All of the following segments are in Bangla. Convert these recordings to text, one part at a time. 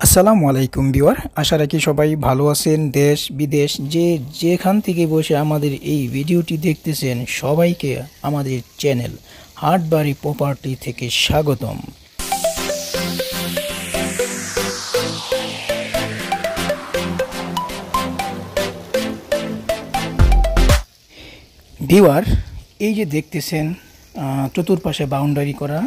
আসসালামু আলাইকুম ভিউয়ার, আশা রাখি সবাই ভালো আছেন। দেশ বিদেশ যেখান থেকে বসে আমাদের এই ভিডিওটি দেখতেছেন সবাইকে আমাদের চ্যানেল হাটবাড়ি প্রপার্টি থেকে স্বাগতম। ভিউয়ার, এই যে দেখতেছেন চতুর্পাশে বাউন্ডারি করা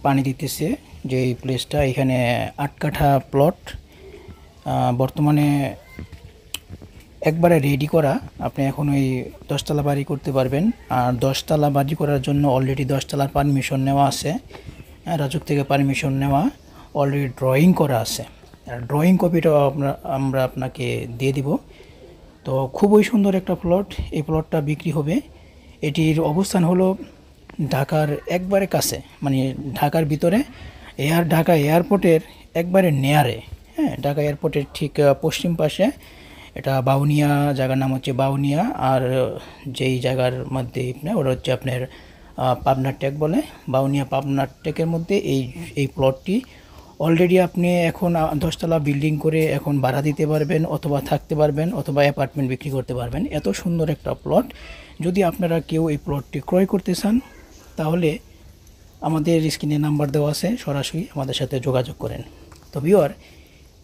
পানি দিতেছে যে এই প্লেসটা, এখানে ৮ কাঠা প্লট বর্তমানে একবারে রেডি করা। আপনি এখন ওই 10তলা বাড়ি করতে পারবেন। আর 10তলা বাড়ি করার জন্য অলরেডি 10তলার পারমিশন নেওয়া আছে, রাজুক থেকে পারমিশন নেওয়া, অলরেডি ড্রয়িং করা আছে। আর ড্রয়িং কপিটাও আমরা আপনাকে দিয়ে দিব। তো খুবই সুন্দর একটা প্লট। এই প্লটটা বিক্রি হবে। এটির অবস্থান হলো ঢাকার একবারে কাছে, মানে ঢাকার ভিতরে ঢাকা এয়ারপোর্টের একবারে নেয়ারে। হ্যাঁ, ঢাকা এয়ারপোর্টের ঠিক পশ্চিম পাশে। এটা বাউনিয়া, জায়গার নাম হচ্ছে বাউনিয়া। আর যেই জায়গার মধ্যে ওটা হচ্ছে আপনার পাবনার টেক বলে, বাউনিয়া পাবনার টেকের মধ্যে এই প্লটটি অলরেডি আপনি এখন 10তলা বিল্ডিং করে এখন ভাড়া দিতে পারবেন, অথবা থাকতে পারবেন, অথবা অ্যাপার্টমেন্ট বিক্রি করতে পারবেন। এত সুন্দর একটা প্লট। যদি আপনারা কেউ এই প্লটটি ক্রয় করতে চান তাহলে আমাদের স্ক্রিনে নাম্বার দেওয়া আছে, সরাসরি আমাদের সাথে যোগাযোগ করেন। তো ভিউয়ার,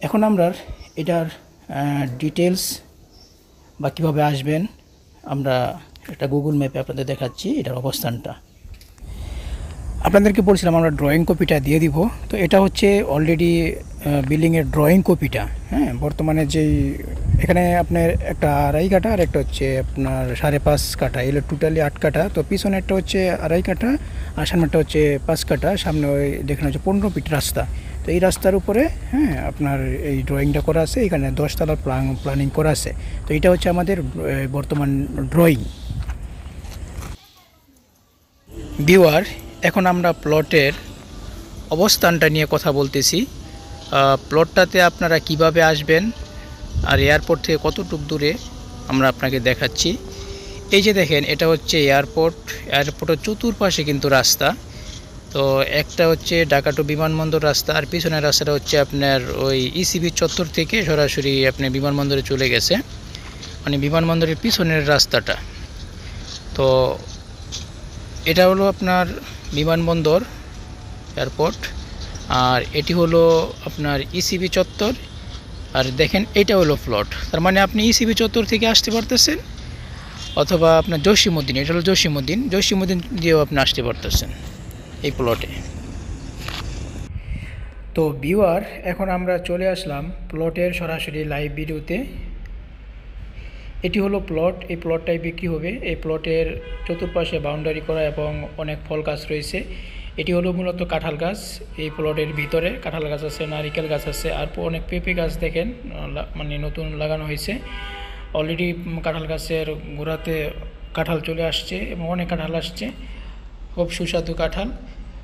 এখন আমরা এটার ডিটেলস বা কীভাবে আসবেন আমরা একটা গুগল ম্যাপে আপনাদের দেখাচ্ছি এটার অবস্থানটা। আপনাদেরকে বলছিলাম আমরা ড্রয়িং কপিটা দিয়ে দিব। তো এটা হচ্ছে অলরেডি বিল্ডিংয়ের ড্রয়িং কপিটা। হ্যাঁ, বর্তমানে যেই এখানে আপনার একটা 2.5 কাঠা আর একটা হচ্ছে আপনার 5.5 কাঠা, এগুলো টোটালি 8 কাঠা। তো পিছনেরটা হচ্ছে 2.5 কাঠা আর সামনেরটা হচ্ছে 5 কাঠা। সামনে ওই দেখেন হচ্ছে 15 ফিট রাস্তা। তো এই রাস্তার উপরে আপনার এই ড্রয়িংটা করা আছে। এখানে 10তলার প্ল্যানিং করা আছে। তো এটা হচ্ছে আমাদের বর্তমান ড্রয়িং। ভিউয়ার, এখন আমরা প্লটের অবস্থানটা নিয়ে কথা বলতেছি। প্লটটাতে আপনারা কিভাবে আসবেন আর এয়ারপোর্ট থেকে কতটুকু দূরে আমরা আপনাকে দেখাচ্ছি। এই যে দেখেন, এটা হচ্ছে এয়ারপোর্টের চতুর্পাশে কিন্তু রাস্তা। তো একটা হচ্ছে ঢাকা টু বিমানবন্দর রাস্তা, আর পিছনের রাস্তাটা হচ্ছে আপনার ওই ইসিবি চত্বর থেকে সরাসরি আপনি বিমানবন্দরে চলে গেছে, মানে বিমানবন্দরের পিছনের রাস্তাটা। তো এটা হলো আপনার বিমানবন্দর এয়ারপোর্ট, আর এটি হলো আপনার ইসিবি চত্বর। আর দেখেন, এটা হলো প্লট। তার মানে আপনি ইসিবি চত্বর থেকে আসতে পারতেছেন, অথবা আপনার জসিমউদ্দিন, এটা হলো জসিমউদ্দিন দিয়েও আপনি আসতে পারতেছেন এই প্লটে। তো ভিউয়ার, এখন আমরা চলে আসলাম প্লটের সরাসরি লাইভ ভিডিওতে। এটি হলো প্লট। এই প্লটটাই বিক্রি হবে। এই প্লটের চতুর্পাশে বাউন্ডারি করা এবং অনেক ফল গাছ রয়েছে। এটি হলো মূলত কাঁঠাল গাছ। এই প্লটের ভিতরে কাঁঠাল গাছ আছে, নারিকেল গাছ আছে, আর অনেক পেঁপে গাছ দেখেন মানে নতুন লাগানো হয়েছে। অলরেডি কাঁঠাল গাছের গোড়াতে কাঁঠাল চলে আসছে এবং অনেক কাঁঠাল আসছে, খুব সুস্বাদু কাঁঠাল।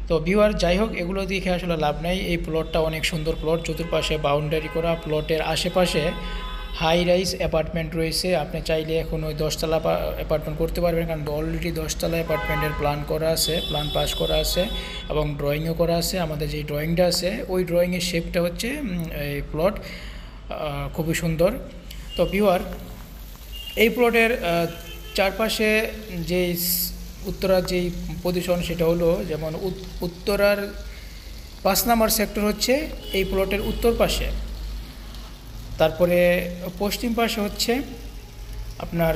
তো ভিউয়ার, যাই হোক, এগুলো দেখে আসলে লাভ নাই। এই প্লটটা অনেক সুন্দর প্লট, চতুর্পাশে বাউন্ডারি করা। প্লটের আশেপাশে হাই রাইজ অ্যাপার্টমেন্ট রয়েছে। আপনি চাইলে এখন ওই 10তলা অ্যাপার্টমেন্ট করতে পারবেন, কারণ অলরেডি 10তলা অ্যাপার্টমেন্টের প্ল্যান করা আছে, প্ল্যান পাস করা আছে এবং ড্রয়িংও করা আছে। আমাদের যে ড্রয়িংটা আছে ওই ড্রয়িংয়ের শেপটা হচ্ছে এই প্লট, খুবই সুন্দর। তো ভিউয়ার, এই প্লটের চারপাশে যেই উত্তরার যেই পজিশন সেটা হলো, যেমন উত্তরার 5 নম্বর সেক্টর হচ্ছে এই প্লটের উত্তর পাশে। তারপরে পশ্চিম পাশে হচ্ছে আপনার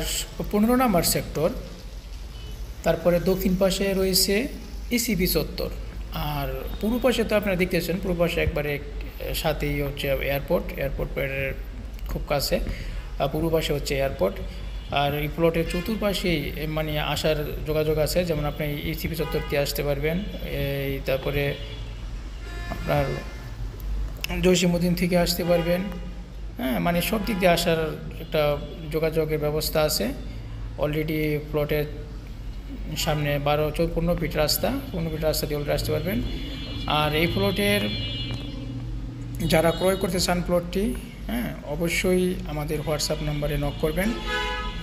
15 নম্বর সেক্টর। তারপরে দক্ষিণ পাশে রয়েছে ইসিবি চত্বর। আর পূর্ব পাশে তো আপনারা দেখতেছেন, পূর্ব পাশে একবারে সাথেই হচ্ছে এয়ারপোর্টের খুব কাছে পূর্ব পাশে হচ্ছে এয়ারপোর্ট। আর এই প্লটের চতুর্পাশেই মানে আসার যোগাযোগ আছে, যেমন আপনি ইসিবি চত্বর দিয়ে আসতে পারবেন, এই তারপরে আপনার জসিমউদ্দিন থেকে আসতে পারবেন। হ্যাঁ, মানে সব দিক দিয়ে আসার একটা যোগাযোগের ব্যবস্থা আছে। অলরেডি প্লটের সামনে 15 ফিট রাস্তা, 15 ফিট রাস্তা দিয়ে অলরেডি আসতে পারবেন। আর এই প্লটের যারা ক্রয় করতে চান প্লটটি, অবশ্যই আমাদের হোয়াটসঅ্যাপ নাম্বারে নক করবেন।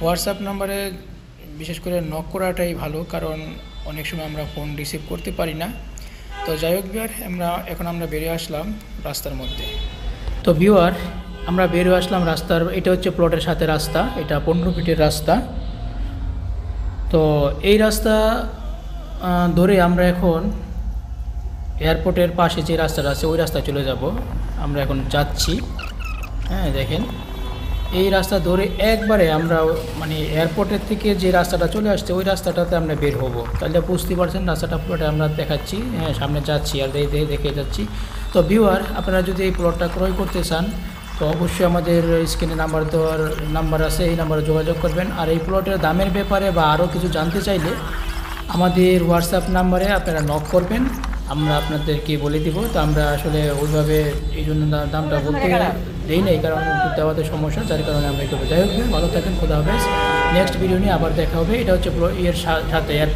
হোয়াটসঅ্যাপ নাম্বারে বিশেষ করে নক করাটাই ভালো, কারণ অনেক সময় আমরা ফোন রিসিভ করতে পারি না। তো তো যাই হোক ভিউয়ার, আমরা বেরিয়ে আসলাম রাস্তার মধ্যে। তো ভিউয়ার, আমরা বেরিয়ে আসলাম রাস্তার, এটা হচ্ছে প্লটের সাথে রাস্তা, এটা 15 ফিটের রাস্তা। তো এই রাস্তা ধরে আমরা এখন এয়ারপোর্টের পাশে যে রাস্তাটা আছে ওই রাস্তায় চলে যাব। আমরা এখন যাচ্ছি, হ্যাঁ দেখেন এই রাস্তা ধরে একবারে আমরা মানে এয়ারপোর্টের থেকে যে রাস্তাটা চলে আসছে ওই রাস্তাটাতে আমরা বের হব। তাহলে বুঝতে পারছেন রাস্তাটা পুরোটা আমরা দেখাচ্ছি, হ্যাঁ সামনে যাচ্ছি আর দেখে যাচ্ছি। তো ভিউয়ার, আপনারা যদি এই প্লটটা ক্রয় করতে চান তো অবশ্যই আমাদের স্ক্রিনে নাম্বার আছে, এই নাম্বারে যোগাযোগ করবেন। আর এই প্লটের দামের ব্যাপারে বা আরও কিছু জানতে চাইলে আমাদের হোয়াটসঅ্যাপ নাম্বারে আপনারা নক করবেন, আমরা আপনাদেরকে বলে দিব। তো আমরা আসলে ওইভাবে এই জন্য দামটা বলতে দেই নাই, কারণ দেওয়াতে সমস্যা, যার কারণে আমরা একটু যাই হোক। ভালো থাকেন, খোদা হাফেজ। নেক্সট ভিডিও নিয়ে আবার দেখা হবে। এটা হচ্ছে এর সাথে